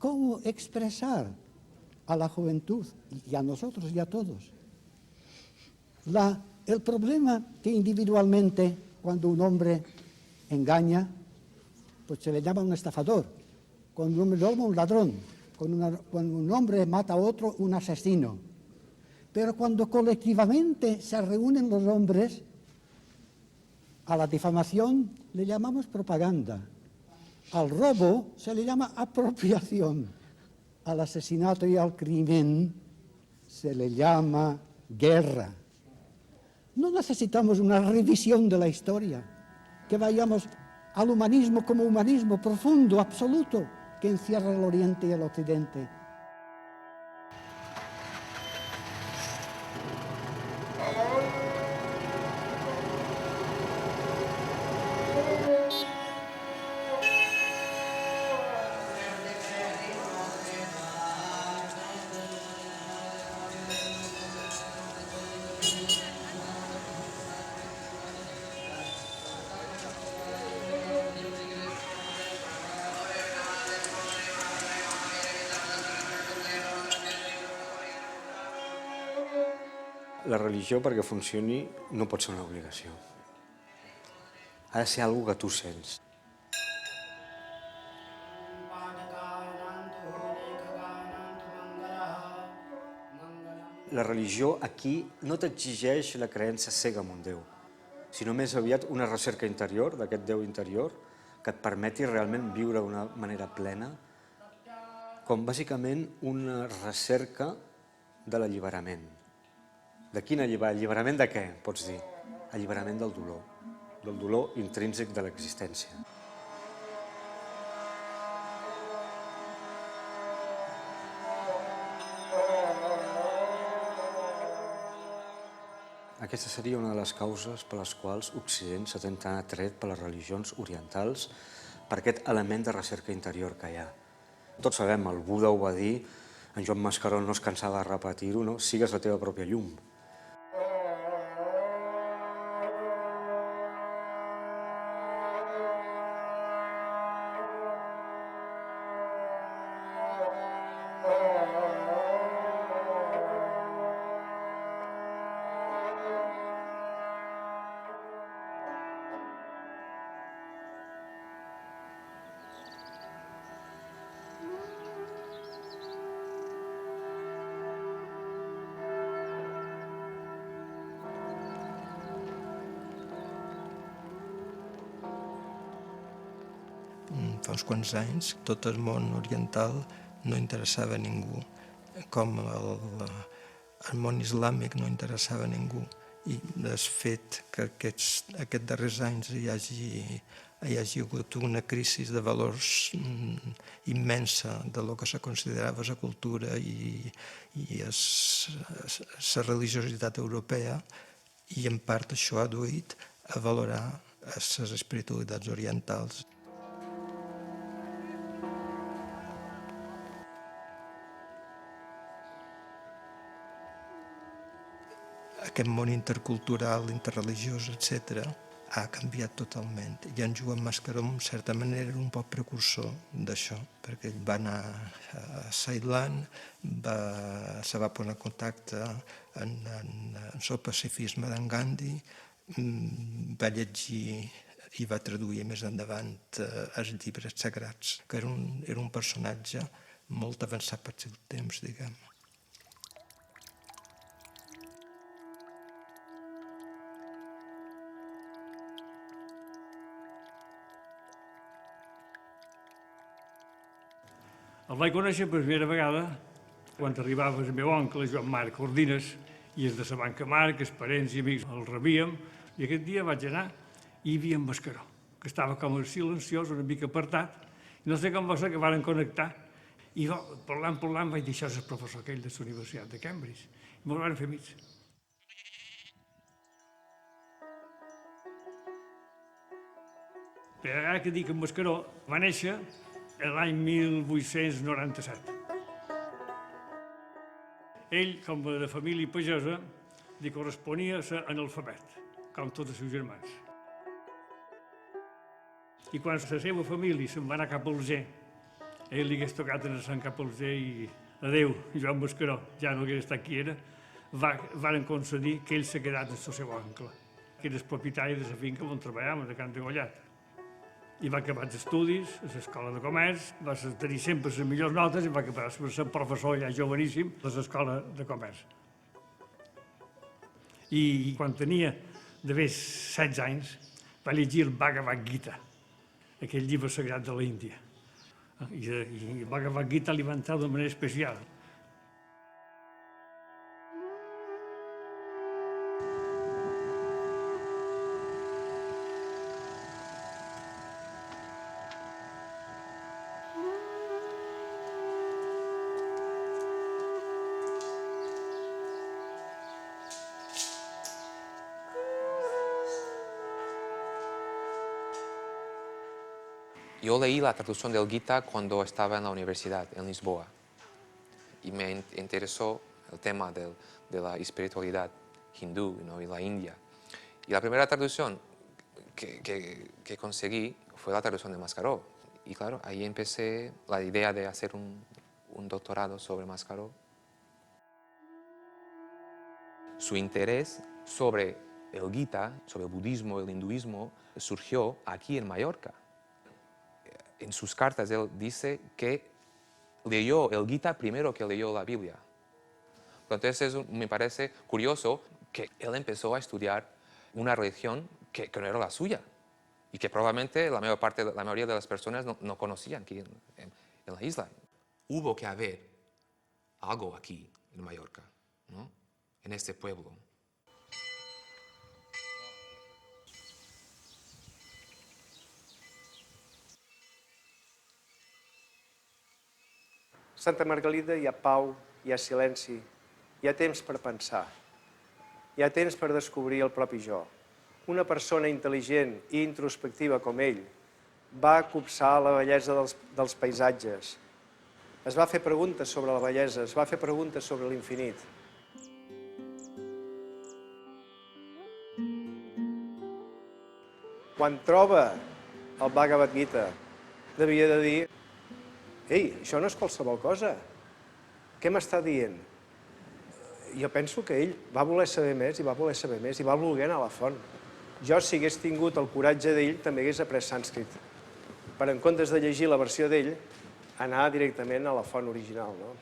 cómo expresar a la juventud y a nosotros y a todos. El problema que individualmente, cuando un hombre engaña, pues se le llama un estafador. Cuando un hombre roba, un ladrón. Cuando un hombre mata a otro, un asesino. Pero cuando colectivamente se reúnen los hombres, a la difamación le llamamos propaganda. Al robo se le llama apropiación. Al asesinato y al crimen se le llama guerra. No necesitamos una revisión de la historia, que vayamos al humanismo como humanismo profundo, absoluto, que encierra el Oriente y el Occidente. La religió, perquè funcioni, no pot ser una obligació. Ha de ser una cosa que tu sents. La religió aquí no t'exigeix la creença cega en un Déu, sinó més aviat una recerca interior d'aquest Déu interior que et permeti realment viure d'una manera plena, com bàsicament una recerca de l'alliberament. De quin alliberament? Alliberament de què, pots dir? Alliberament del dolor intrínsec de l'existència. Aquesta seria una de les causes per les quals Occident s'ha tan atret per les religions orientals, per aquest element de recerca interior que hi ha. Tots sabem, el Buda ho va dir, en Joan Mascaró no es cansava de repetir-ho, no? Sigues la teva pròpia llum. Fa uns quants anys, tot el món oriental no interessava a ningú, com el món islàmic no interessava a ningú. I el fet que aquests darrers anys hi hagi hagut una crisi de valors immensa de lo que se considerava la cultura i la religiositat europea, i en part això ha duit a valorar les espiritualitats orientals. Aquest món intercultural, interreligiós, etc., ha canviat totalment. I en Joan Mascaró, en certa manera, era un poc precursor d'això, perquè ell va anar a Ceilan, se va posar en contacte amb el pacifisme d'en Gandhi, va llegir i va traduir més endavant els llibres sagrats, que era un personatge molt avançat pel seu temps, diguem. El vaig conèixer per primera vegada quan arribava el meu oncle, Joan Marc Ordines, i els de la Banca Marc, els parents i amics el rebíem, i aquest dia vaig anar i hi havia en Mascaró, que estava com silenciós, una mica apartat, i no sé com va ser que varen connectar, i parlant vaig dir, això és el professor aquell de la Universitat de Cambridge, i me'l van fer amics. Però ara que dic en Mascaró, va néixer l'any 1897. Ell, com de família pagesa, li corresponia ser analfabet, com tots els seus germans. I quan la seva família se'n va anar cap al Alger, ell li hagués tocat en Sant Capolzer i adéu, Joan Mascaró, ja no hagués estat qui era, varen concedir que ell s'ha quedat amb el seu oncle, que era el propietari de la finca on treballàvem, de Can de Gollat. I va acabar els estudis a l'escola de comerç, va tenir sempre les millors notes i va acabar per ser professor ja joveníssim de l'escola de comerç. I quan tenia d'haver 16 anys va llegir el Bhagavad Gita, aquell llibre sagrat de l'Índia. I el Bhagavad Gita li va entrar d'una manera especial. Yo leí la traducción del Gita cuando estaba en la universidad, en Lisboa, y me interesó el tema de la espiritualidad hindú, ¿no? Y la India. Y la primera traducción que conseguí fue la traducción de Mascaró. Y claro, ahí empecé la idea de hacer un doctorado sobre Mascaró. Su interés sobre el Gita, sobre el budismo, el hinduismo, surgió aquí en Mallorca. En sus cartas él dice que leyó el Gita primero que leyó la Biblia. Entonces me parece curioso que él empezó a estudiar una religión que no era la suya y que probablemente la mayoría de las personas no conocían aquí en la isla. Hubo que haber algo aquí en Mallorca, ¿no? En este pueblo. Santa Margalida hi ha pau, hi ha silenci, hi ha temps per pensar, hi ha temps per descobrir el propi jo. Una persona intel·ligent i introspectiva com ell va copsar la bellesa dels paisatges, es va fer preguntes sobre la bellesa, es va fer preguntes sobre l'infinit. Quan troba el Bhagavad Gita, devia de dir: ei, això no és qualsevol cosa. Què m'està dient? Jo penso que ell va voler saber més i va voler saber més i va voler anar a la font. Jo, si hagués tingut el coratge d'ell, també hagués après sànscrit. Per en comptes de llegir la versió d'ell, anar directament a la font original, no?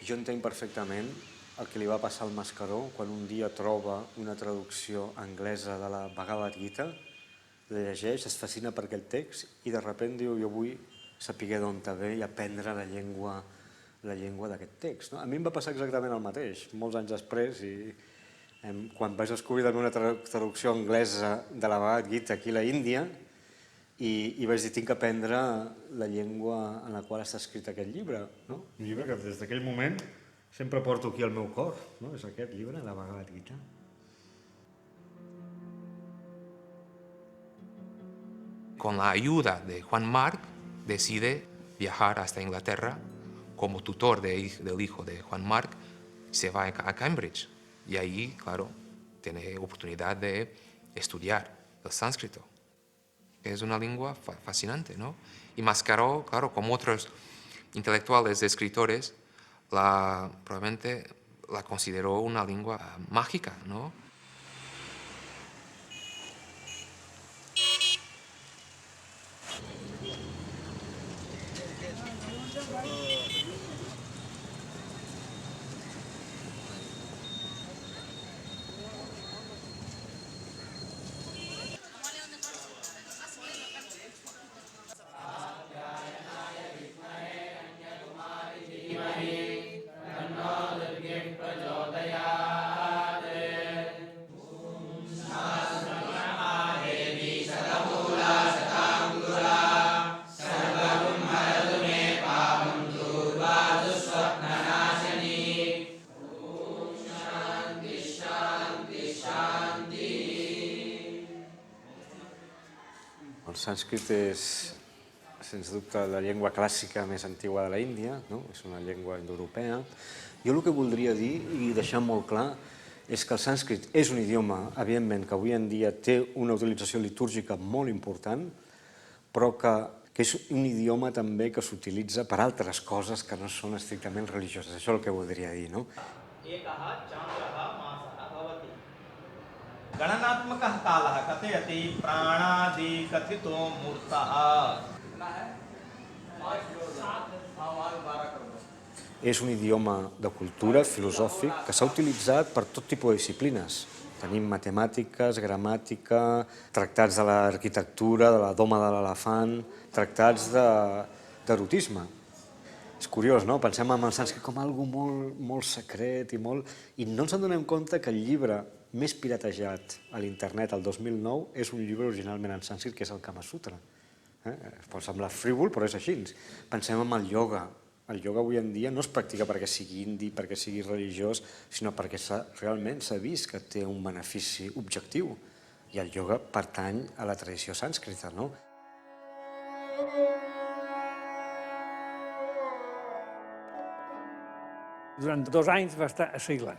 Jo entenc perfectament el que li va passar al Mascaró quan un dia troba una traducció anglesa de la Bhagavad Gita, la llegeix, es fascina per aquell text i de sobte diu: jo vull saber d'on ve i aprendre la llengua d'aquest text. A mi em va passar exactament el mateix, molts anys després, i quan vaig descobrir una traducció anglesa de la Bhagavad Gita aquí a l'Índia, i vaig dir: tinc que aprendre la llengua en la qual està escrit aquest llibre. Un llibre que des d'aquell moment sempre porto aquí al meu cor, és aquest llibre, la Bhagavad Gita. Con la ayuda de Juan Marc, decide viajar hasta Inglaterra como tutor del hijo de Juan Marc, se va a Cambridge y ahí, claro, tiene oportunidad de estudiar el sánscrito. Es una lengua fascinante, ¿no? Y Mascaró, claro, como otros intelectuales, escritores, probablemente la consideró una lengua mágica, ¿no? El sànscrit és, sens dubte, la llengua clàssica més antiga de l'Índia, és una llengua indoeuropea, Jo el que voldria dir i deixar molt clar és que el sànscrit és un idioma, evidentment, que avui en dia té una utilització litúrgica molt important, però que és un idioma també que s'utilitza per altres coses que no són estrictament religioses. Això és el que voldria dir, no? गणनात्मकः कालः कथयति प्राणादि कथितो मूर्तः És un idioma de cultura, filosòfic, que s'ha utilitzat per tot tipus de disciplines. Tenim matemàtiques, gramàtica, tractats de l'arquitectura, de la doma de l'elefant, tractats d'erotisme. És curiós, no? Pensem en el sànscrit com algo molt secret i no ens adonem compte que el llibre més piratejat a l'internet el 2009 és un llibre originalment en sànscrit, que és el Kama Sutra. Pot semblar frívol, però és així. Pensem en el ioga. El ioga avui en dia no es practica perquè sigui indi, perquè sigui religiós, sinó perquè realment s'ha vist que té un benefici objectiu. I el ioga pertany a la tradició sànscrita, no? Durant 2 anys va estar a Ceilan.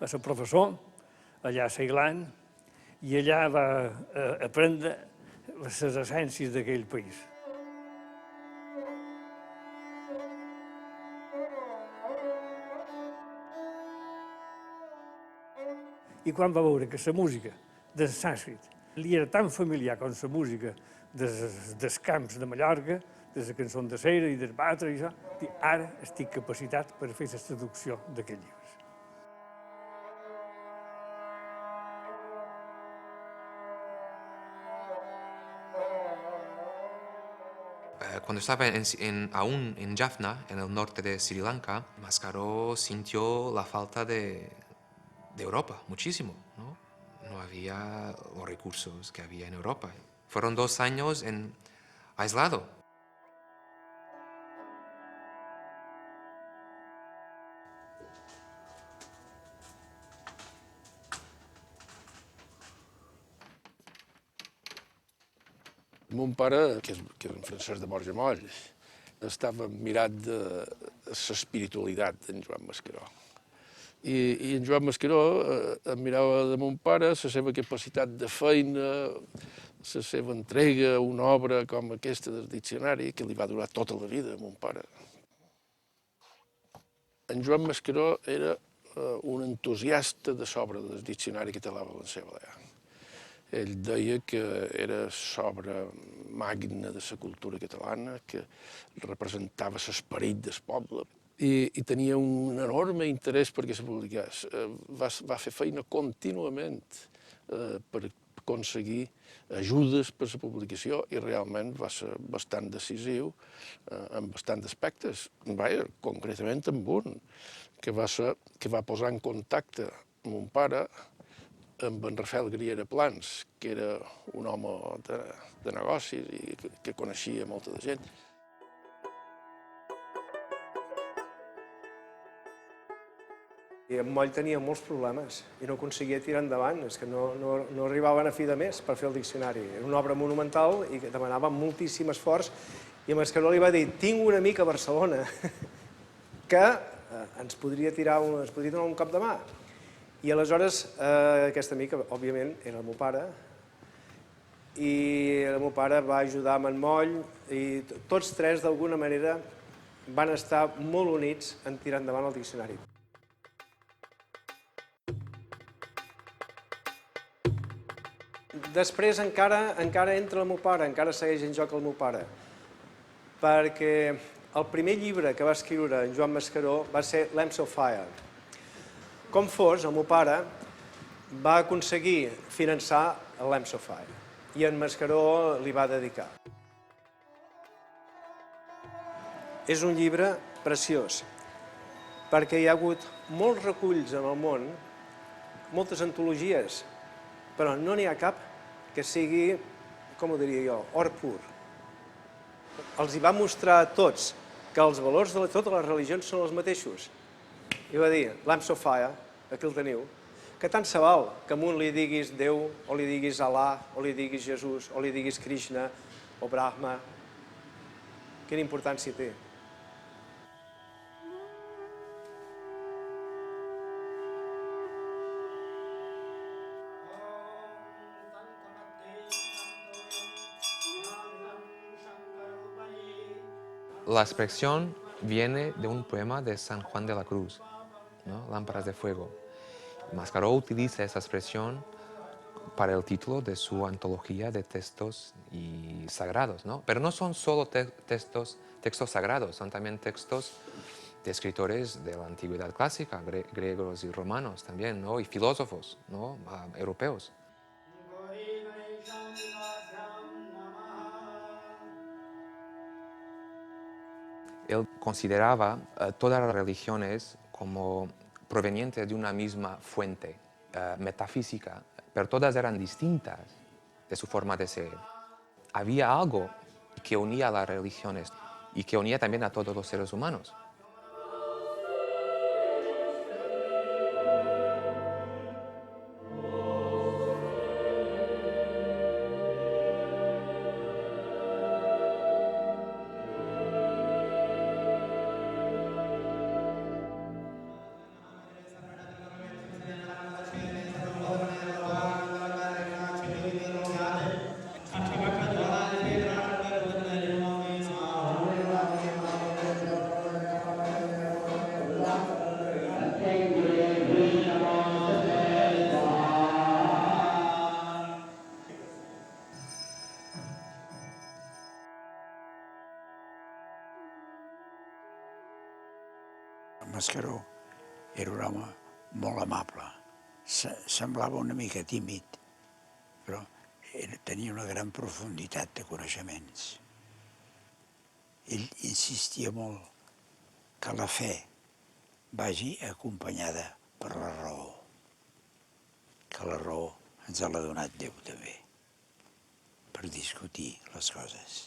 Va ser professor allà a Ceilan i allà va aprendre les essències d'aquell país. I quan va veure que la música del sànscrit li era tan familiar com la música dels camps de Mallorca, de la cançó de cera i del batre i això, ara estic capacitat per fer la traducció d'aquests llibres. Cuando estaba aún en Jaffna, en el norte de Sri Lanka, Mascaró sintió la falta de Europa, muchísimo, ¿no? No había los recursos que había en Europa. Fueron 2 años aislado. Mon pare, que és en Francesc de Borja Moll, estava mirat de l'espiritualitat d'en Joan Mascaró. I en Joan Mascaró admirava de mon pare la seva capacitat de feina, la seva entrega a una obra com aquesta del diccionari, que li va durar tota la vida a mon pare. En Joan Mascaró era un entusiasta de l'obra del diccionari català-valencià-balear. Ell deia que era l'obra magna de la cultura catalana, que representava l'esperit del poble, i tenia un enorme interès perquè se publicés. Va fer feina contínuament per aconseguir ajudes per a la publicació i realment va ser bastant decisiu en bastants aspectes. Concretament en un, que va posar en contacte mon pare amb en Rafael Griera Plans, que era un home de negocis i que coneixia molta de gent. I en Moll tenia molts problemes i no aconseguia tirar endavant, és que no arribaven a fi de mes per fer el diccionari. Era una obra monumental i que demanava moltíssim esforç i a Mascaró li va dir: tinc un amic a Barcelona que ens podria donar un cop de mà. I aleshores aquest amic, òbviament, era el meu pare, i el meu pare va ajudar amb en Moll i tots tres, d'alguna manera, van estar molt units en tirar endavant el diccionari. Després encara entra el meu pare, encara segueix en joc el meu pare, perquè el primer llibre que va escriure en Joan Mascaró va ser Lamps of Fire. Com fos, el meu pare va aconseguir finançar el Lamps of Fire i en Mascaró li va dedicar. És un llibre preciós, perquè hi ha hagut molts reculls en el món, moltes antologies, però no n'hi ha cap que sigui, com ho diria jo, or pur. Els hi va mostrar a tots que els valors de totes les religions són els mateixos. I va dir, Lamps of Fire, aquí el teniu, que tant se val que a un li diguis Déu, o li diguis Alà, o li diguis Jesús, o li diguis Krishna, o Brahma. Quina importància té. La expresión viene de un poema de San Juan de la Cruz, ¿no? Lámparas de fuego. Mascaró utiliza esa expresión para el título de su antología de textos y sagrados, ¿no? Pero no son solo textos sagrados, son también textos de escritores de la antigüedad clásica, griegos y romanos también, ¿no? Y filósofos, ¿no? Europeos. Él consideraba todas las religiones como provenientes de una misma fuente metafísica, pero todas eran distintas de su forma de ser. Había algo que unía a las religiones y que unía también a todos los seres humanos. Mascaró era un home molt amable. Semblava una mica tímid, però tenia una gran profunditat de coneixements. Ell insistia molt que la fe vagi acompanyada per la raó, que la raó ens l'ha donat Déu també, per discutir les coses.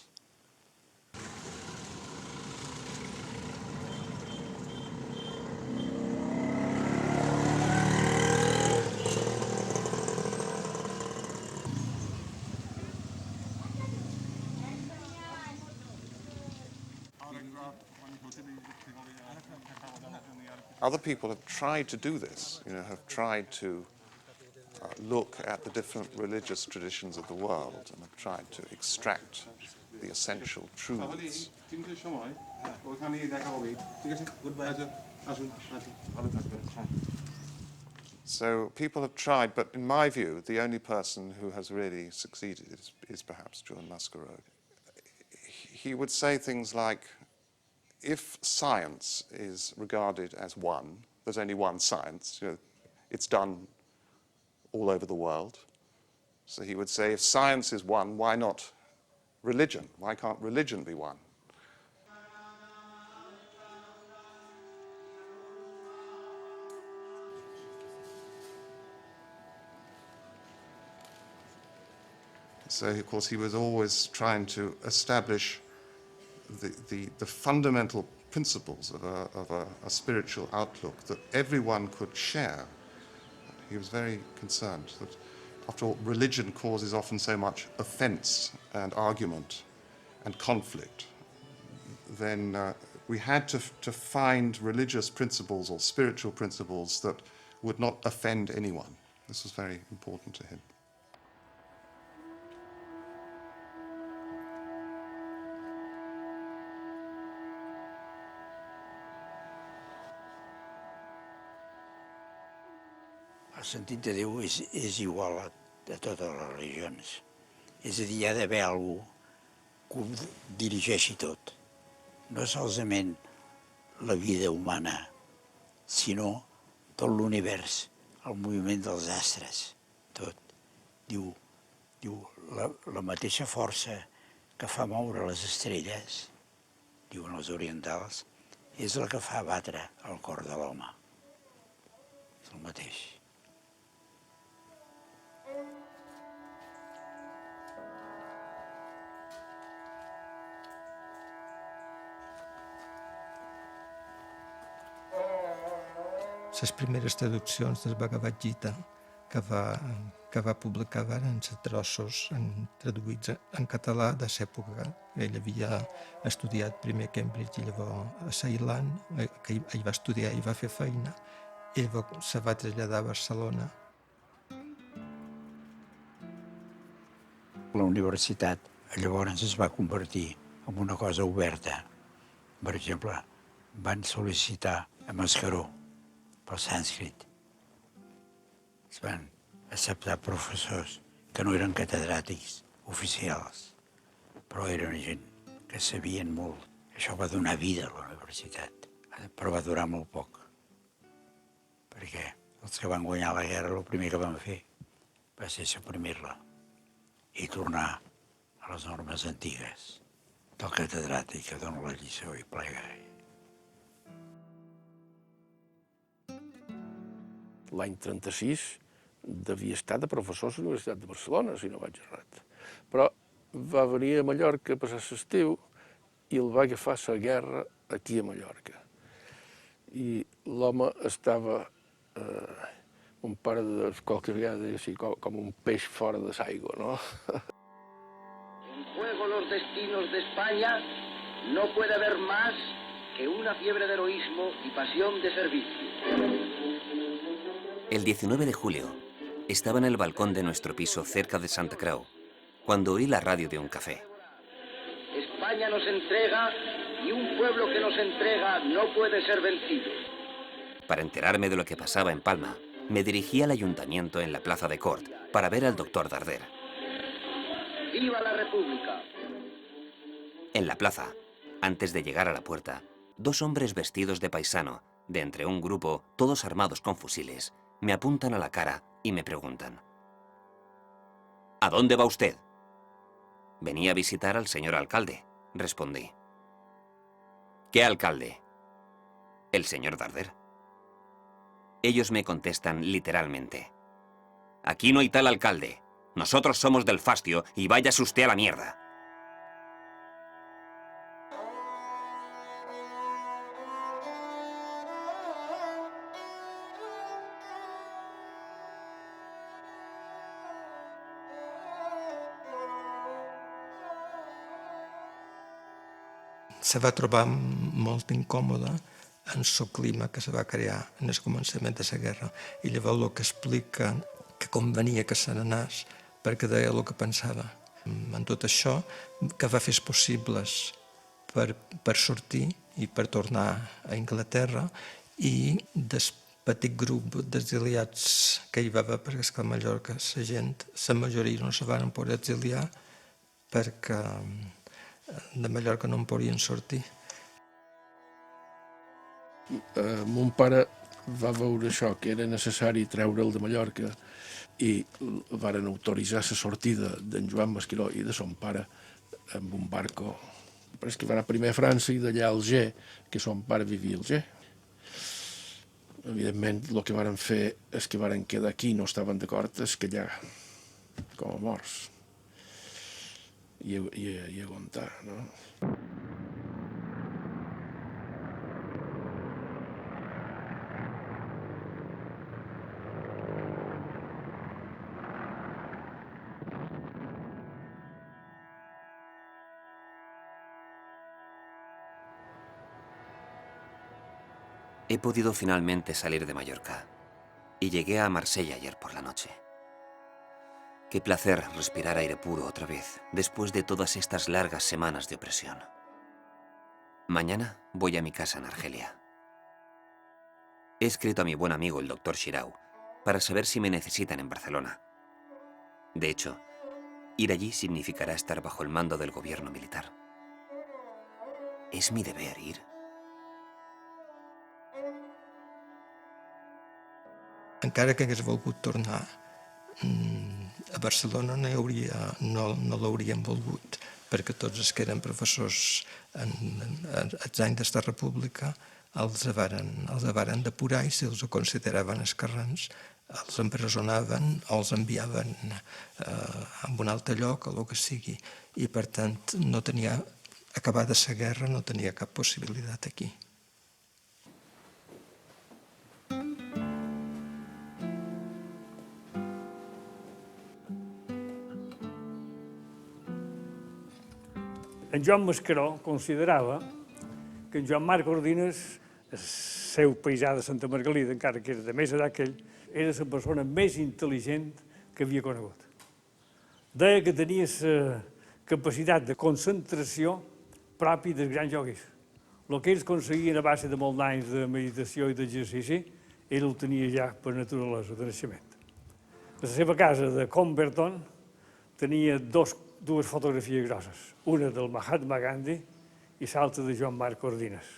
Other people have tried to do this, have tried to look at the different religious traditions of the world and have tried to extract the essential truths. So people have tried, but in my view, the only person who has really succeeded is perhaps Juan Mascaró. He would say things like, if science is regarded as one, there's only one science, it's done all over the world. So he would say, if science is one, why not religion? Why can't religion be one? So, of course, he was always trying to establish the fundamental principles of a spiritual outlook that everyone could share. He was very concerned that, after all, religion causes often so much offense and argument and conflict. Then we had to find religious principles or spiritual principles that would not offend anyone. This was very important to him. El sentit de Déu és igual a totes les religions. És a dir, hi ha d'haver algú que ho dirigeixi tot. No solament la vida humana, sinó tot l'univers, el moviment dels astres, tot. Diu la mateixa força que fa moure les estrelles, diuen els orientals, és la que fa batre el cor de l'home. És el mateix. Les primeres traduccions del Bhagavad Gita que va publicar van ser trossos traduïts en català de l'època. Ell havia estudiat primer a Cambridge i llavors a Ceilan, que ell va estudiar i va fer feina, i llavors se va traslladar a Barcelona. La universitat llavors es va convertir en una cosa oberta, Per exemple, van sol·licitar a Mascaró pel sànscrit. Es van acceptar professors que no eren catedràtics oficials, però eren gent que sabien molt. Això va donar vida a la universitat, però va durar molt poc, perquè els que van guanyar la guerra el primer que van fer va ser suprimir-la i tornar a les normes antigues del catedràtic que dona la lliçó i plega. L'any 36 devia estar de professor a la Universitat de Barcelona, si no vaig errat. Però va venir a Mallorca a passar l'estiu i el va agafar la guerra aquí a Mallorca. I l'home estava, un pare de qualque vegada deia així, com un peix fora de l'aigua, no? En juego los destinos de España no puede haber más que una fiebre de heroísmo y pasión de servicio. El 19 de julio estaba en el balcón de nuestro piso cerca de Santa Creu, cuando oí la radio de un café. España nos entrega y un pueblo que nos entrega no puede ser vencido. Para enterarme de lo que pasaba en Palma, me dirigí al ayuntamiento en la plaza de Cort para ver al doctor Darder. ¡Viva la República! En la plaza, antes de llegar a la puerta, dos hombres vestidos de paisano, de entre un grupo, todos armados con fusiles, me apuntan a la cara y me preguntan: ¿A dónde va usted? Venía a visitar al señor alcalde, respondí. ¿Qué alcalde? El señor Darder. Ellos me contestan literalmente: aquí no hay tal alcalde. Nosotros somos del Fastio y váyase usted a la mierda. Se va trobar molt incòmoda en el clima que se va crear en el començament de la guerra. I llavors el que explica que convenia que se n'anés perquè deia el que pensava. En tot això, que va fer possibles per sortir i per tornar a Anglaterra, i del petit grup d'exiliats que hi va haver, perquè és que a Mallorca la gent, la majoria no se van poder exiliar perquè de Mallorca no en podien sortir. Mon pare va veure això, que era necessari treure'l de Mallorca, i varen autoritzar la sortida d'en Joan Mascaró i de son pare amb un barco. Però és que va anar primer a França i d'allà a Alger, que son pare vivia a Alger. Evidentment, el que varen fer és que varen quedar aquí, no estaven d'acord, és que allà, com a morts, i aguantar, no? He podido finalmente salir de Mallorca y llegué a Marsella ayer por la noche. Qué placer respirar aire puro otra vez, después de todas estas largas semanas de opresión. Mañana voy a mi casa en Argelia. He escrito a mi buen amigo el doctor Xirau para saber si me necesitan en Barcelona. De hecho, ir allí significará estar bajo el mando del gobierno militar. ¿Es mi deber ir? Encara que hagués volgut tornar a Barcelona no l'haurien volgut, perquè tots els que eren professors als anys d'esta república els varen depurar i si els consideraven esquerrans els empresonaven o els enviaven a un altre lloc o el que sigui. I per tant, acabada la guerra, no tenia cap possibilitat aquí. En Joan Mascaró considerava que en Joan Marc Ordines, el seu paisà de Santa Margalida, encara que era de més edat que ell, era la persona més intel·ligent que havia conegut. Deia que tenia la capacitat de concentració propi dels grans joguers. El que ells aconseguien a base de molts anys de meditació i d'exercici, ell ho tenia ja per naturalesa, de naixement. A la seva casa de Comberton tenia dues fotografies grosses, una del Mahatma Gandhi i l'altra de Joan Marc Ordines.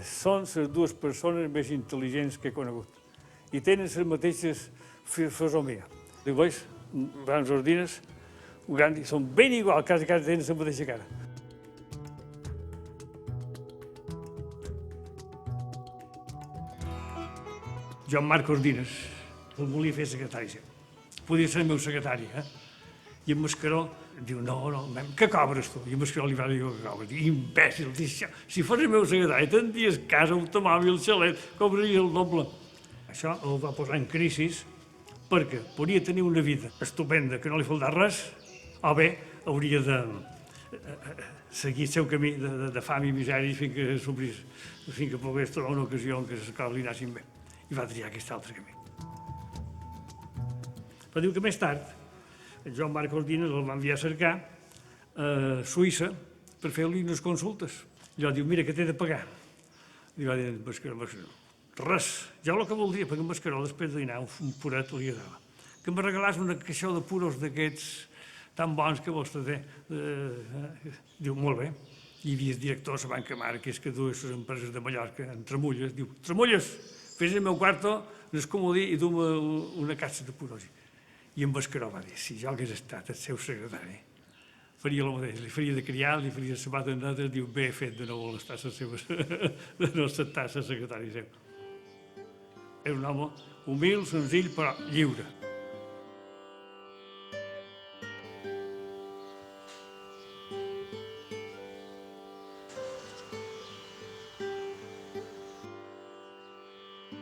Són les dues persones més intel·ligents que he conegut i tenen les mateixes fisonomia. Ho veus? Els Ordines, Gandhi, són ben igual, quasi tenen la mateixa cara. Joan Marc Ordines, el volia fer secretari seu. Podia ser el meu secretari, I en Mascaró diu, no, què cobres tu? I en Mascaró li va dir que cobres. Diu, imbècil, si fos el meu secretari, tindries casa, automòbil, xalet, cobraria el doble. Això el va posar en crisi perquè podria tenir una vida estupenda, que no li faltava res, o bé hauria de seguir el seu camí de fam i misèria fins que pogués trobar una ocasió en què les coses li anessin bé. I va triar aquest altre camí. Però diu que més tard, el Joan Marc Ordines el va enviar a cercar a Suïssa per fer-li unes consultes. I allò diu, mira, que t'he de pagar. Li va dir, Mascaró, res, jo el que voldria, perquè Mascaró després de dinar un puret li agradava, que em regalàs una caixó de puros d'aquests tan bons que vostè té. Diu, molt bé. Hi havia el director de la Banca Marques, que duia les empreses de Mallorca, en Tramulles. Diu, Tramulles, fes el meu quarto, en el comodí i du-me una caixa de puros. I en Mascaró va dir, si jo hagués estat el seu secretari, faria el mateix, li faria de criar, li faria la sabata en notes, diu, bé fet de no voler estar de no acceptar el secretari seu. Era un home humil, senzill, però lliure.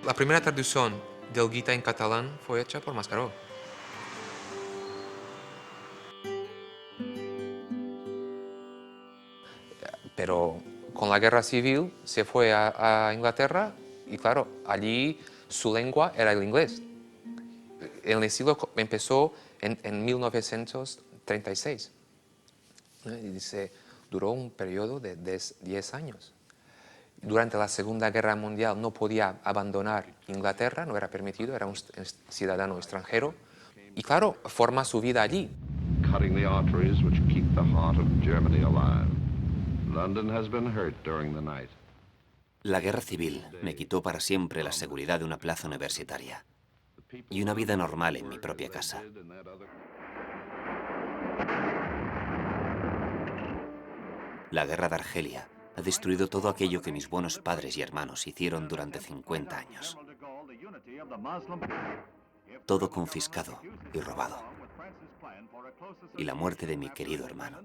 La primera traducción del Gita en catalán fue hecha por Mascaró. Pero con la guerra civil se fue a Inglaterra y claro, allí su lengua era el inglés. El exilio empezó en 1936. Y dice, duró un periodo de 10 años. Durante la Segunda Guerra Mundial no podía abandonar Inglaterra, no era permitido, era un ciudadano extranjero. Y claro, forma su vida allí. Cutting the arteries which keep the heart of Germany alive. London has been hurt during the night. La guerra civil me quitó para siempre la seguridad de una plaza universitaria y una vida normal en mi propia casa. La guerra de Argelia ha destruido todo aquello que mis buenos padres y hermanos hicieron durante 50 años. Todo confiscado y robado. Y la muerte de mi querido hermano.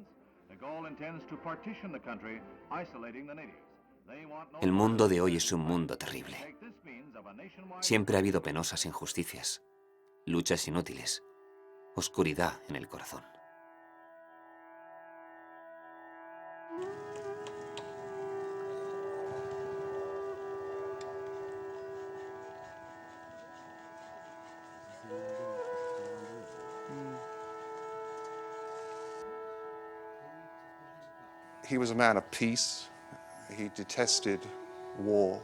El mundo de hoy es un mundo terrible. Siempre ha habido penosas injusticias, luchas inútiles, oscuridad en el corazón. He was a man of peace. He detested war.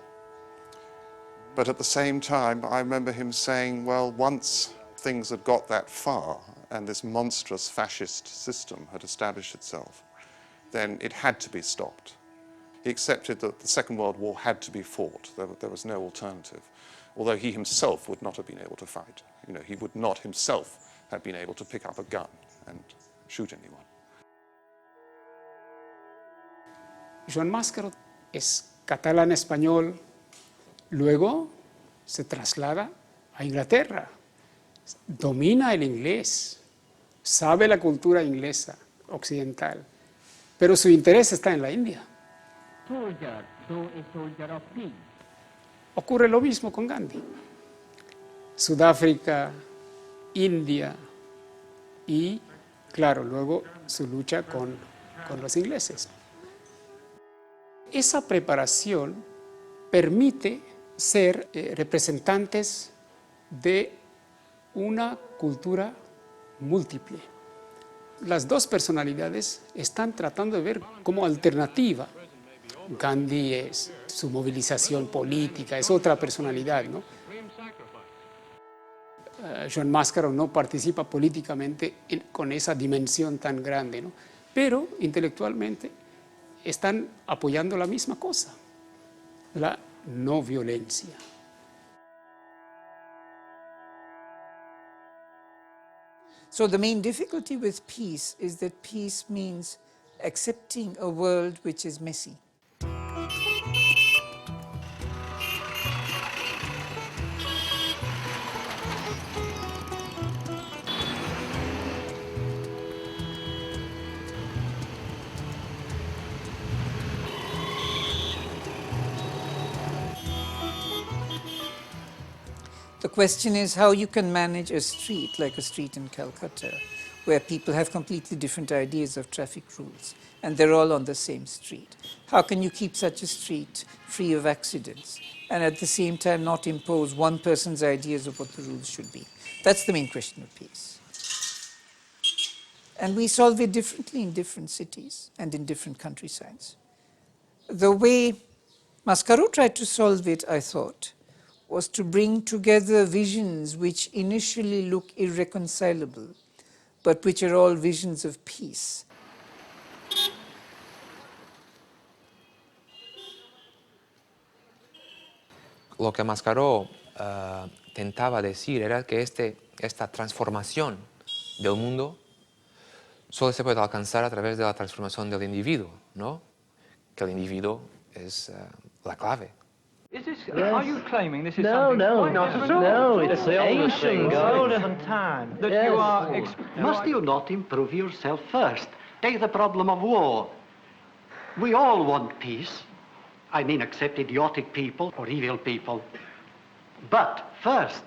But at the same time, I remember him saying, well, once things had got that far and this monstrous fascist system had established itself, then it had to be stopped. He accepted that the Second World War had to be fought. There was no alternative. Although he himself would not have been able to fight. You know, he would not himself have been able to pick up a gun and shoot anyone. Joan Mascaró es catalán español, luego se traslada a Inglaterra, domina el inglés, sabe la cultura inglesa, occidental, pero su interés está en la India. Ocurre lo mismo con Gandhi. Sudáfrica, India y, claro, luego su lucha con los ingleses. Esa preparación permite ser representantes de una cultura múltiple. Las dos personalidades están tratando de ver como alternativa Gandhi es su movilización política, es otra personalidad, ¿no? Joan Máscaro no participa políticamente con esa dimensión tan grande, ¿no? Pero intelectualmente están apoyando la misma cosa, la no violencia. So the main difficulty with peace is that peace means accepting a world which is messy. The question is how you can manage a street like a street in Calcutta, where people have completely different ideas of traffic rules, and they're all on the same street. How can you keep such a street free of accidents, and at the same time not impose one person's ideas of what the rules should be? That's the main question of peace. And we solve it differently in different cities and in different countrysides. The way Máscaro tried to solve it, I thought, was to bring together visions which initially look irreconcilable, but which are all visions of peace. Lo que Máscaro tentaba decir era que esta transformación del mundo solo se puede alcanzar a través de la transformación del individuo, ¿no? Que el individuo es la clave. Is this, are you claiming this is No, something no, quite not different? at all. No, It's the oldest thing. ancient, older time that Yes. you are... Must you not improve yourself first? Take the problem of war. We all want peace. I mean, except idiotic people or evil people. But first,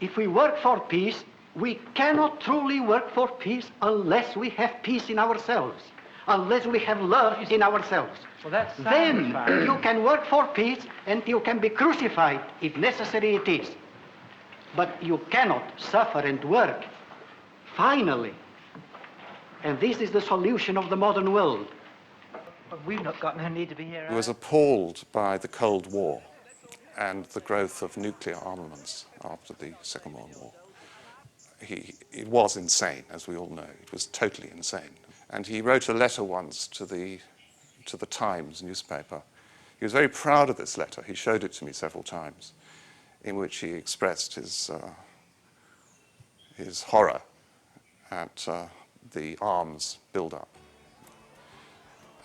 if we work for peace, we cannot truly work for peace unless we have peace in ourselves, unless we have love in ourselves. Well, that's Then you can work for peace and you can be crucified if necessary it is. But you cannot suffer and work. Finally, and this is the solution of the modern world. We've not got no need to be here. He was appalled by the Cold War and the growth of nuclear armaments after the Second World War. It was insane, as we all know. It was totally insane. And he wrote a letter once to the Times newspaper. He was very proud of this letter. He showed it to me several times, in which he expressed his horror at the arms build-up.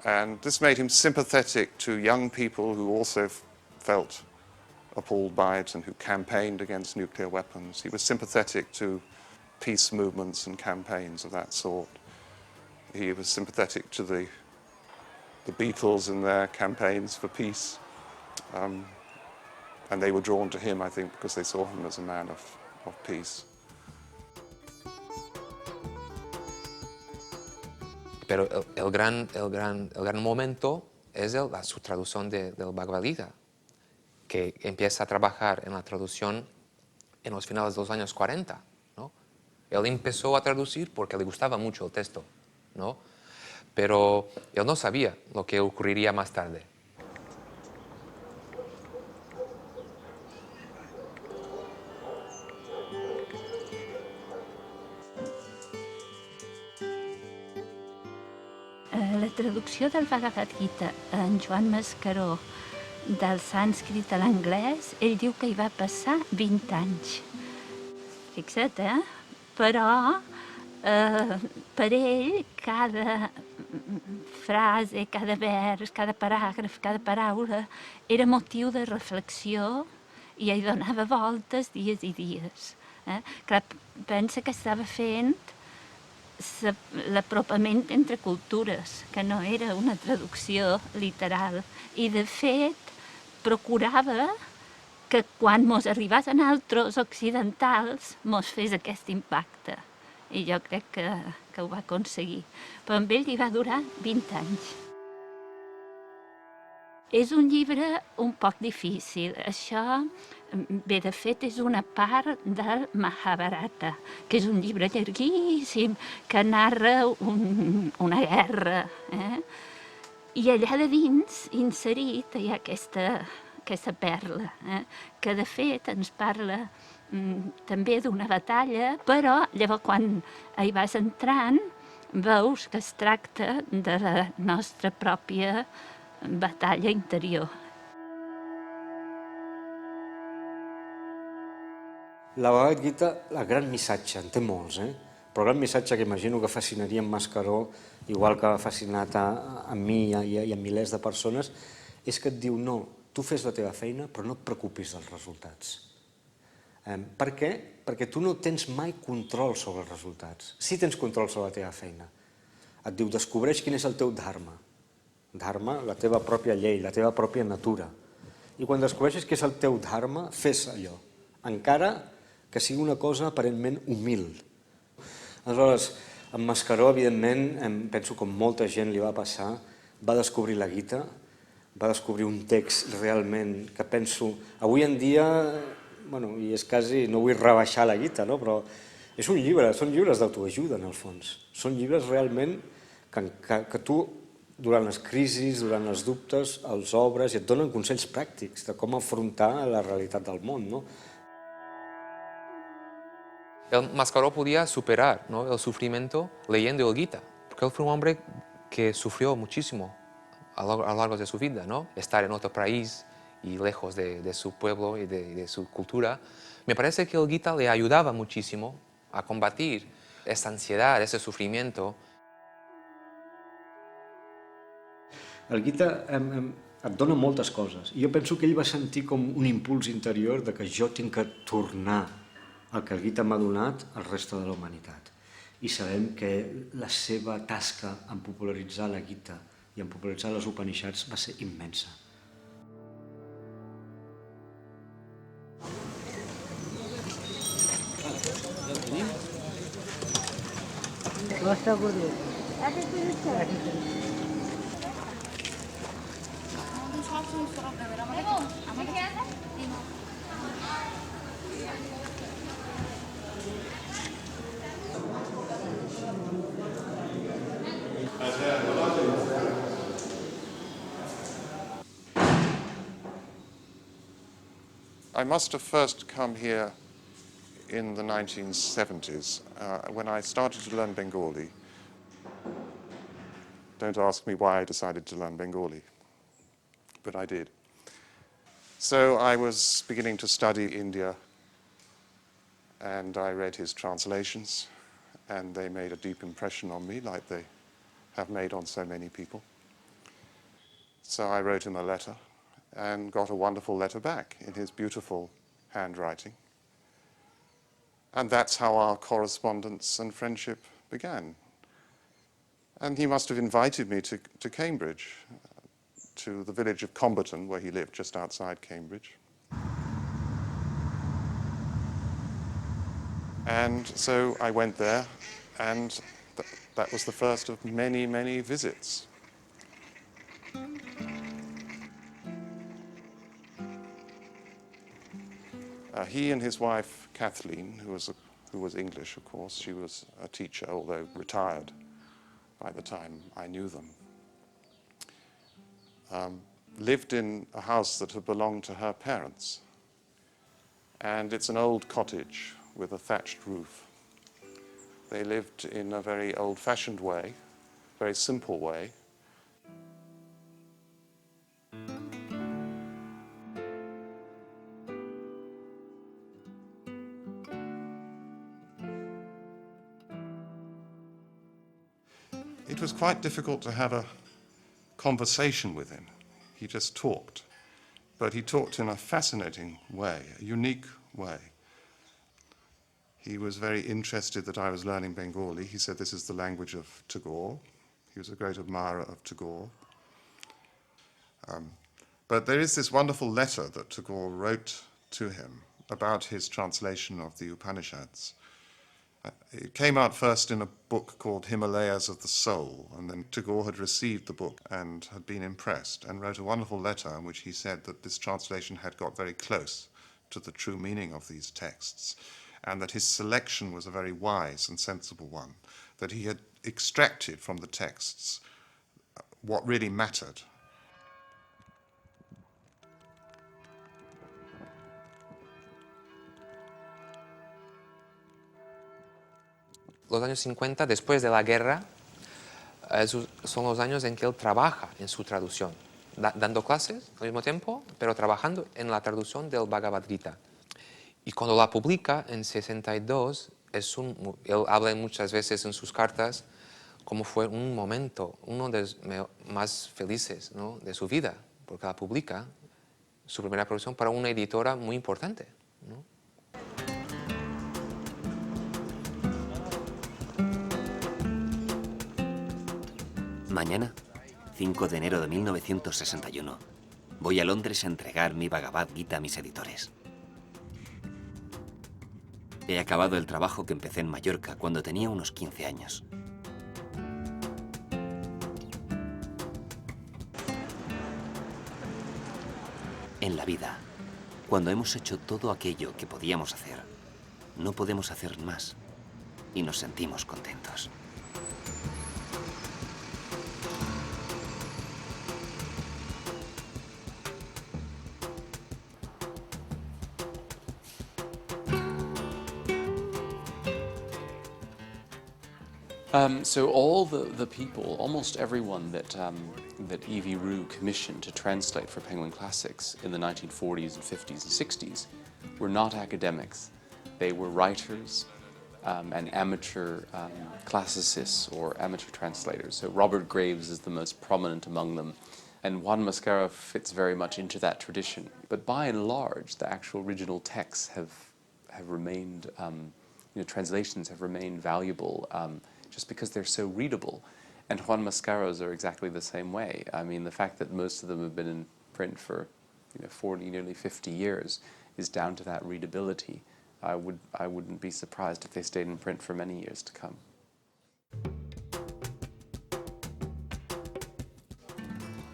And this made him sympathetic to young people who also felt appalled by it and who campaigned against nuclear weapons. He was sympathetic to peace movements and campaigns of that sort. He was sympathetic to the Beatles and their campaigns for peace. And they were drawn to him, I think, because they saw him as a man of peace. Pero el gran momento es su traducción del Bhagavad Gita, que empieza a trabajar en la traducción en los finales de los años 40, ¿no? Él empezó a traducir porque le gustaba mucho el texto, ¿no? Pero él no sabía lo que ocurriría más tarde. La traducció del Bhagavad Gita en Joan Mascaró del sànscrit a l'anglès, ell diu que hi va passar 20 anys. Fixa't, Però per ell cada frase, cada vers, cada paràgraf, cada paraula era motiu de reflexió i hi donava voltes dies i dies. Clar, pensa que estava fent l'apropament entre cultures, que no era una traducció literal. I, de fet, procurava que quan mos arribés a altres occidentals mos fes aquest impacte. I jo crec que ho va aconseguir. Però amb ell li va durar 20 anys. És un llibre un poc difícil. Això, bé, de fet, és una part del Mahabharata, que és un llibre llarguíssim que narra una guerra. I allà de dins, inserit, hi ha aquesta perla, que de fet ens parla també d'una batalla, però llavors quan hi vas entrant veus que es tracta de la nostra pròpia batalla interior. La Bhagavad Gita, el gran missatge, en té molts, però el gran missatge que imagino que fascinaria en Mascaró, igual que ha fascinat a mi i a milers de persones, és que et diu, no, tu fes la teva feina, però no et preocupis dels resultats. Per què? Perquè tu no tens mai control sobre els resultats. Sí tens control sobre la teva feina. Et diu, descobreix quin és el teu dharma. Dharma, la teva pròpia llei, la teva pròpia natura. I quan descobreixes què és el teu dharma, fes allò. Encara que sigui una cosa aparentment humil. Aleshores, en Mascaró, evidentment, penso com molta gent li va passar, va descobrir la Gita, va descobrir un text realment que penso... Avui en dia, i és quasi, no vull rebaixar la Gita, però és un llibre, són llibres d'autoajuda, en el fons. Són llibres realment que tu, durant les crisis, durant els dubtes, els obres i et donen consells pràctics de com afrontar la realitat del món, no? El Mascaró podía superar, ¿no?, el sufrimiento leyendo el Gita, porque él fue un hombre que sufrió muchísimo a lo largo de su vida, ¿no? Estar en otro país y lejos de su pueblo y de su cultura. Me parece que el Gita le ayudaba muchísimo a combatir esa ansiedad, ese sufrimiento. El Gita et dona moltes coses. I jo penso que ell va sentir com un impuls interior de que jo tinc que tornar el que el Gita m'ha donat al reste de la humanitat. I sabem que la seva tasca en popularitzar la Gita i en popularitzar les Upanishads va ser immensa. I must have first come here in the 1970s when I started to learn Bengali. Don't ask me why I decided to learn Bengali, but I did. So I was beginning to study India, and I read his translations, and they made a deep impression on me, like they have made on so many people. So I wrote him a letter and got a wonderful letter back in his beautiful handwriting. And that's how our correspondence and friendship began. And he must have invited me to Cambridge, to the village of Comberton, where he lived, just outside Cambridge. And so I went there, and that was the first of many, many visits. He and his wife, Kathleen, who was English, of course, she was a teacher, although retired by the time I knew them, lived in a house that had belonged to her parents. And it's an old cottage with a thatched roof. They lived in a very old-fashioned way, very simple way. It was quite difficult to have a conversation with him. He just talked. But he talked in a fascinating way, a unique way. He was very interested that I was learning Bengali. He said this is the language of Tagore. He was a great admirer of Tagore. But there is this wonderful letter that Tagore wrote to him about his translation of the Upanishads. It came out first in a book called Himalayas of the Soul, and then Tagore had received the book and had been impressed and wrote a wonderful letter in which he said that this translation had got very close to the true meaning of these texts, and that his selection was a very wise and sensible one, that he had extracted from the texts what really mattered. Los años 50, después de la guerra, son los años en que él trabaja en su traducción, dando clases al mismo tiempo, pero trabajando en la traducción del Bhagavad Gita. Y cuando la publica en 62, él habla muchas veces en sus cartas como fue un momento, uno de los más felices, ¿no?, de su vida, porque la publica, su primera producción, para una editora muy importante, ¿no? Mañana, 5 de enero de 1961, voy a Londres a entregar mi Bhagavad Gita a mis editores. He acabado el trabajo que empecé en Mallorca cuando tenía unos 15 años. En la vida, cuando hemos hecho todo aquello que podíamos hacer, no podemos hacer más y nos sentimos contentos. So all the people, almost everyone that E.V. Rue commissioned to translate for Penguin Classics in the 1940s and 50s and 60s were not academics. They were writers and amateur classicists or amateur translators. So Robert Graves is the most prominent among them, and Juan Mascaro fits very much into that tradition. But by and large, the actual original texts have remained, translations have remained valuable just because they're so readable. And Juan Mascaro's are exactly the same way. I mean, the fact that most of them have been in print for 40, nearly 50 years is down to that readability. I wouldn't be surprised if they stayed in print for many years to come.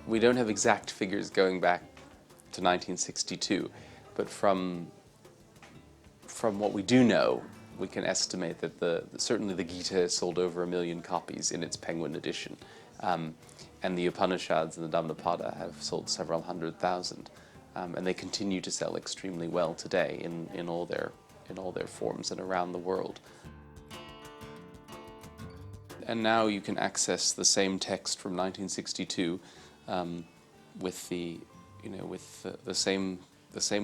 We don't have exact figures going back to 1962, but from what we do know, we can estimate that certainly the Gita has sold over 1 million copies in its Penguin edition, and the Upanishads and the Dhammapada have sold several 100,000, and they continue to sell extremely well today in all their forms and around the world. And now you can access the same text from 1962 with the same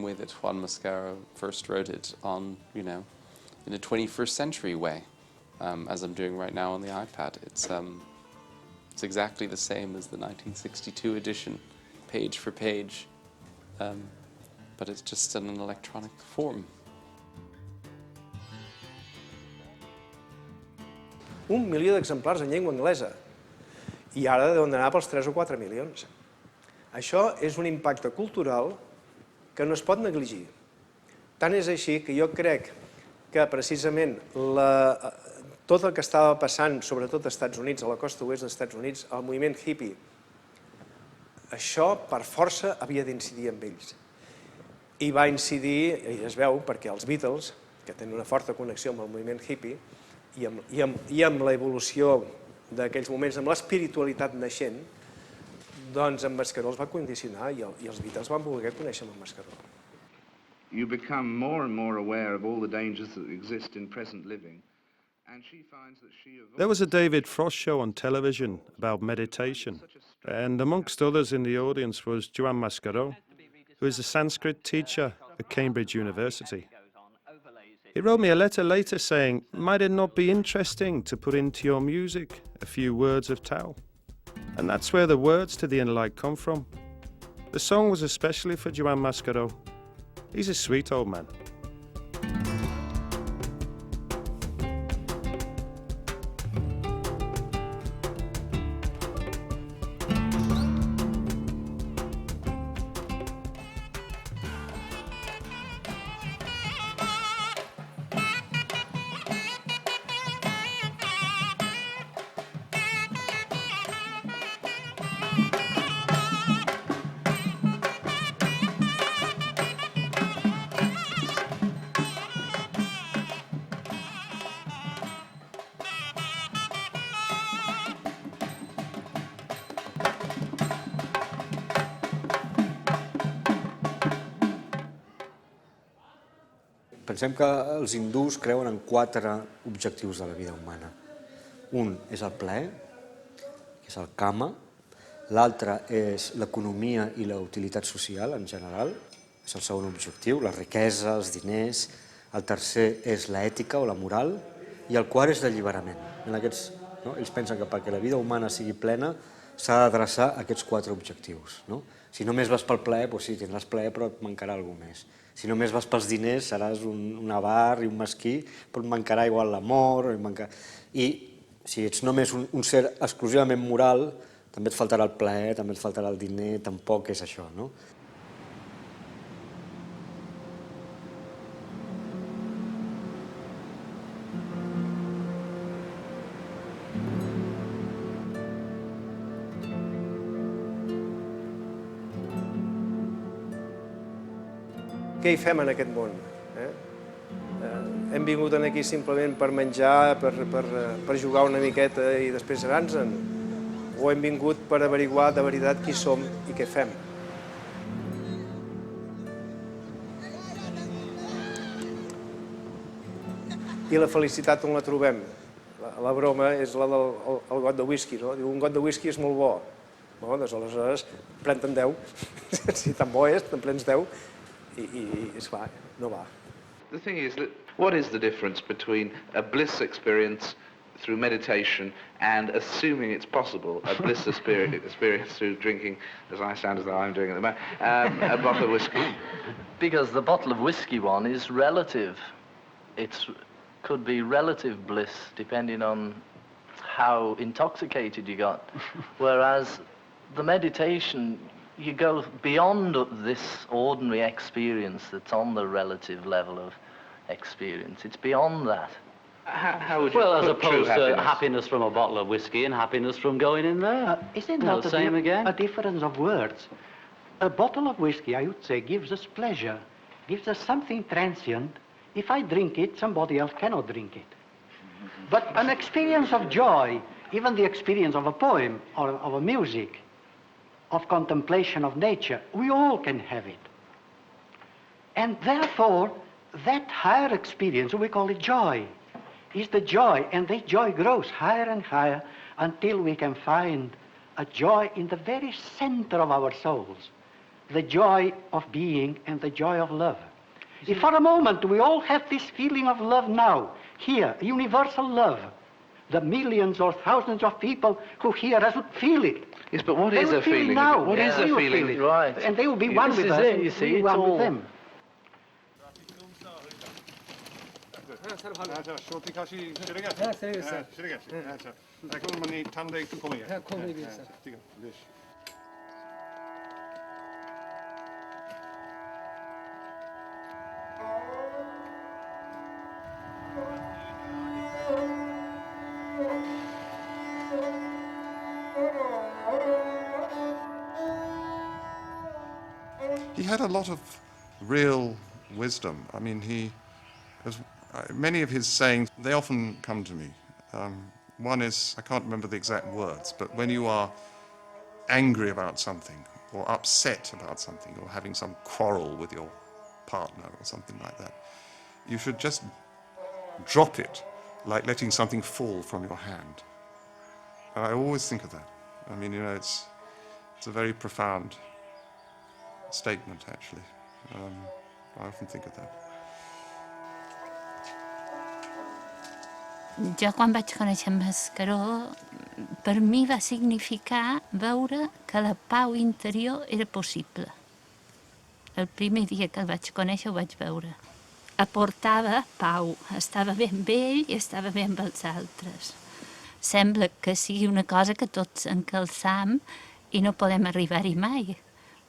way that Juan Mascaro first wrote it on, in a 21st century way, as I'm doing right now on the iPad. It's exactly the same as the 1962 edition, page for page, but it's just in an electronic form. 1 milió d'exemplars en llengua anglesa, i ara deuen d'anar pels 3 o 4 milions. Això és un impacte cultural que no es pot negligir. Tant és així que jo crec que precisament tot el que estava passant, sobretot als Estats Units, a la costa oest dels Estats Units, el moviment hippie, això per força havia d'incidir en ells. I va incidir, i es veu, perquè els Beatles, que tenen una forta connexió amb el moviment hippie, i amb l'evolució d'aquells moments, amb l'espiritualitat naixent, doncs en Mascaró els va condicionar i els Beatles van voler conèixer amb Mascaró. You become more and more aware of all the dangers that exist in present living, and she finds that she avoids... There was a David Frost show on television about meditation, and amongst others in the audience was Juan Mascaró, who is a Sanskrit teacher at Cambridge University. He wrote me a letter later saying, might it not be interesting to put into your music a few words of Tao? And that's where the words to the inner light come from. The song was especially for Juan Mascaró. He's a sweet old man. Pensem que els hindús creuen en 4 objectius de la vida humana. Un és el plaer, que és el kama. L'altre és l'economia i la utilitat social en general, és el segon objectiu, la riquesa, els diners. El tercer és l'ètica o la moral. I el quart és l'alliberament. Ells pensen que perquè la vida humana sigui plena s'ha d'adreçar a aquests 4 objectius. Si només vas pel plaer, doncs sí, tindràs plaer, però et mancarà alguna més. Si només vas pels diners, seràs un avar i un mesquí, però et mancarà igual l'amor. I si ets només un ser exclusivament moral, també et faltarà el plaer, també et faltarà el diner, tampoc és això, no? Què hi fem en aquest món? Hem vingut aquí simplement per menjar, per jugar una miqueta i després anar-se'n? O hem vingut per averiguar de veritat qui som i què fem? I la felicitat on la trobem? La broma és la del got de whisky, no? Diu, un got de whisky és molt bo. Doncs aleshores, pren-te'n 10. Si tan bo és, te'n prens 10. I esclar, no va. The thing is, what is the difference between a bliss experience through meditation and, assuming it's possible, a bliss experience through drinking, as I sound as though I'm doing at the moment, a bottle of whiskey? Because the bottle of whiskey one is relative. It could be relative bliss depending on how intoxicated you got. Whereas the meditation, you go beyond this ordinary experience that's on the relative level of experience. It's beyond that. How would you Well, as put true opposed to happiness? happiness from a bottle of whiskey and happiness from going in there. Isn't Well, that same again? a difference of words? A bottle of whiskey, I would say, gives us pleasure, gives us something transient. If I drink it, somebody else cannot drink it. But an experience of joy, even the experience of a poem or of a music, of contemplation of nature, we all can have it. And therefore, that higher experience, we call it joy, is the joy, and this joy grows higher and higher until we can find a joy in the very center of our souls, the joy of being and the joy of love. If for a moment we all have this feeling of love now, here, universal love, the millions or thousands of people who hear us would feel it. Yes, but what They is would a feel it feeling? now. What is We a would feeling? feel it. Right. And they will be one This with is us, it, and you see, we it's one all- with them. He had a lot of real wisdom. I mean, many of his sayings, they often come to me. One is, I can't remember the exact words, but when you are angry about something or upset about something or having some quarrel with your partner or something like that, you should just drop it, like letting something fall from your hand. And I always think of that. I mean, it's a very profound statement, actually. I often think of that. Jo quan vaig conèixer en Mascaró, per mi va significar veure que la pau interior era possible. El primer dia que el vaig conèixer ho vaig veure. Aportava pau, estava bé amb ell i estava bé amb els altres. Sembla que sigui una cosa que tots encalçam i no podem arribar-hi mai.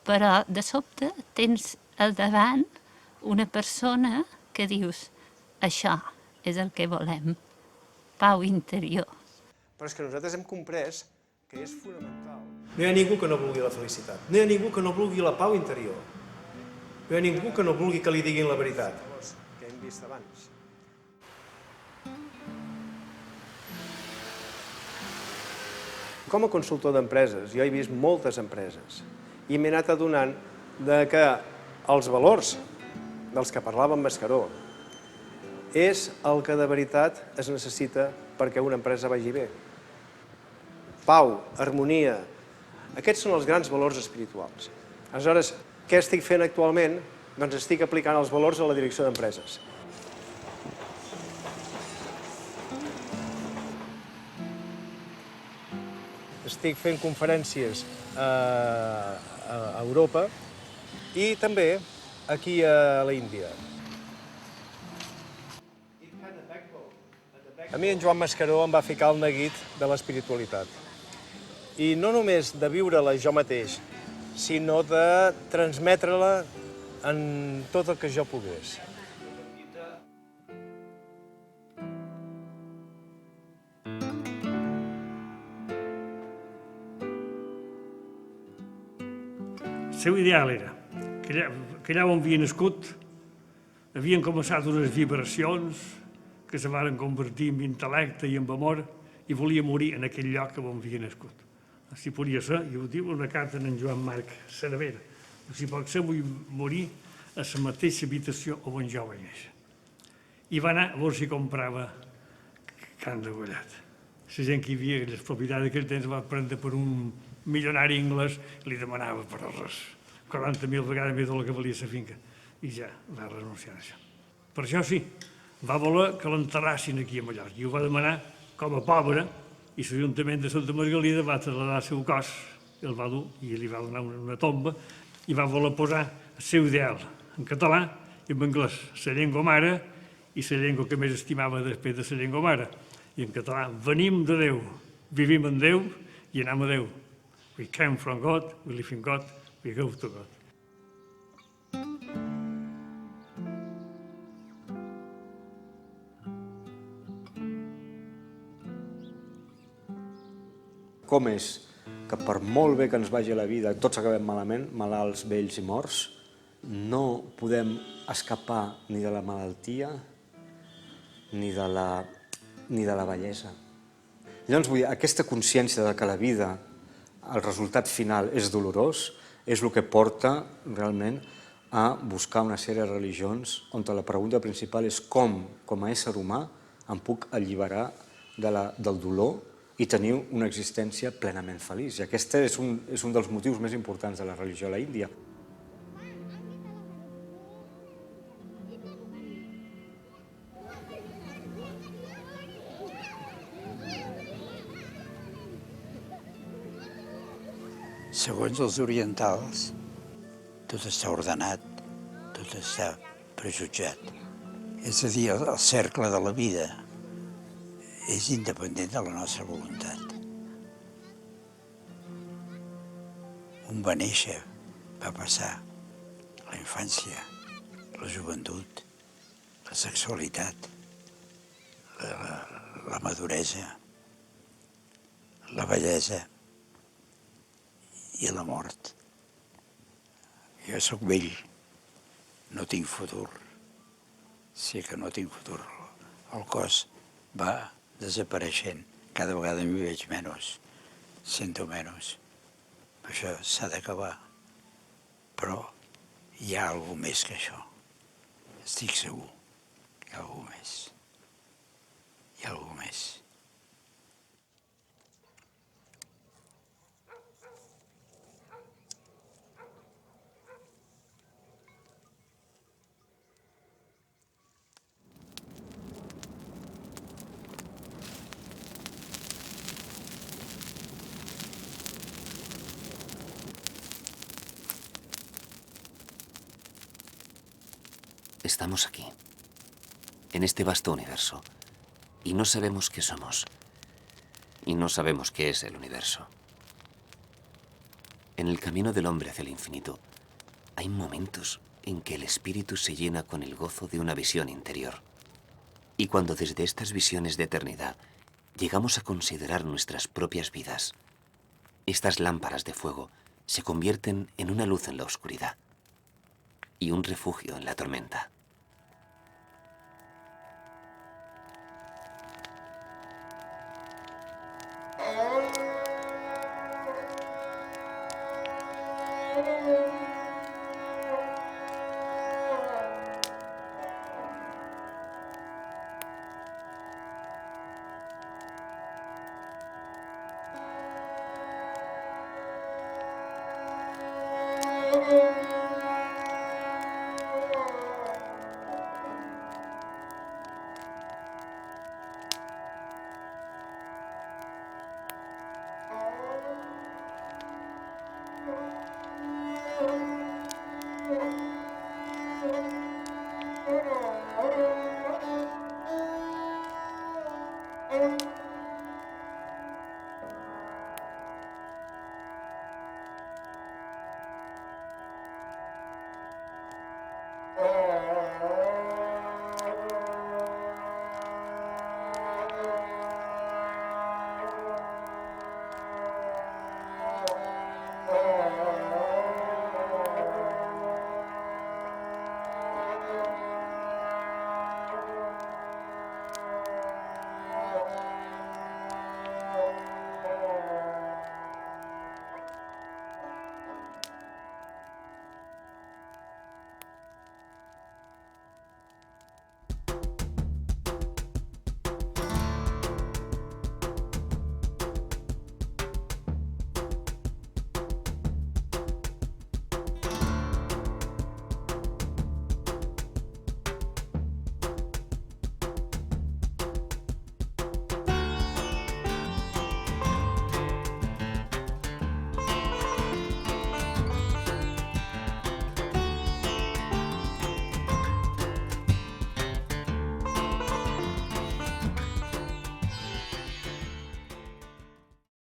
Però de sobte tens al davant una persona que dius això és el que volem, pau interior. Però és que nosaltres hem comprès que és fonamental. No hi ha ningú que no vulgui la felicitat, no hi ha ningú que no vulgui la pau interior, no hi ha ningú que no vulgui que li diguin la veritat. Que hem vist abans. Com a consultor d'empreses, jo he vist moltes empreses i m'he anat adonant que els valors dels que parlava en Mascaró és el que de veritat es necessita perquè una empresa vagi bé. Pau, harmonia, aquests són els grans valors espirituals. Aleshores, què estic fent actualment? Doncs estic aplicant els valors a la direcció d'empreses. Estic fent conferències a Europa i també aquí a l'Índia. A mi en Joan Mascaró em va ficar el neguit de l'espiritualitat. I no només de viure-la jo mateix, sinó de transmetre-la en tot el que jo pogués. El seu ideal era que allà on havia nascut havien començat unes vibracions que se van convertir en intel·lecte i en amor i volia morir en aquell lloc on havia nascut. Si podia ser, i ho diu una carta en Joan Marc Saravera, si pot ser vull morir a la mateixa habitació on jo vaig néixer. I va anar a veure si comprava Can de Gollat. La gent que hi havia, les propietats d'aquell temps, va prendre per un milionari anglès i li demanava per res 40.000 vegades més del que valia la finca. I ja va renunciar a això. Per això sí, va voler que l'enterrassin aquí a Mallorca i ho va demanar com a pobre i l'Ajuntament de Santa Margalida va traslladar el seu cos, el va dur i li va donar una tomba i va voler posar el seu ideal en català i en anglès, la llengua mare i la llengua que més estimava després de la llengua mare. I en català, venim de Déu, vivim en Déu i anem a Déu. We came from God, we live in God, we go to God. Com és que per molt bé que ens vagi a la vida, tots acabem malament, malalts, vells i morts, no podem escapar ni de la malaltia ni de la bellesa. Llavors, vull dir, aquesta consciència de que la vida, el resultat final és dolorós, és el que porta realment a buscar una sèrie de religions on la pregunta principal és com a ésser humà, em puc alliberar del dolor i tenir una existència plenament feliç. I aquest és un dels motius més importants de la religió a la Índia. Segons els orientals, tot està ordenat, tot està prejutjat. És a dir, el cercle de la vida és independent de la nostra voluntat. Un va néixer, va passar la infància, la joventut, la sexualitat, la maduresa, la bellesa i la mort. Jo sóc vell, no tinc futur. Sé que no tinc futur. El cos va desapareixent. Cada vegada m'hi veig menys, sento menys. Això s'ha d'acabar. Però hi ha alguna més que això. Estic segur. Hi ha alguna més. Hi ha alguna més. Estamos aquí, en este vasto universo, y no sabemos qué somos, y no sabemos qué es el universo. En el camino del hombre hacia el infinito, hay momentos en que el espíritu se llena con el gozo de una visión interior. Y cuando desde estas visiones de eternidad llegamos a considerar nuestras propias vidas, estas lámparas de fuego se convierten en una luz en la oscuridad y un refugio en la tormenta.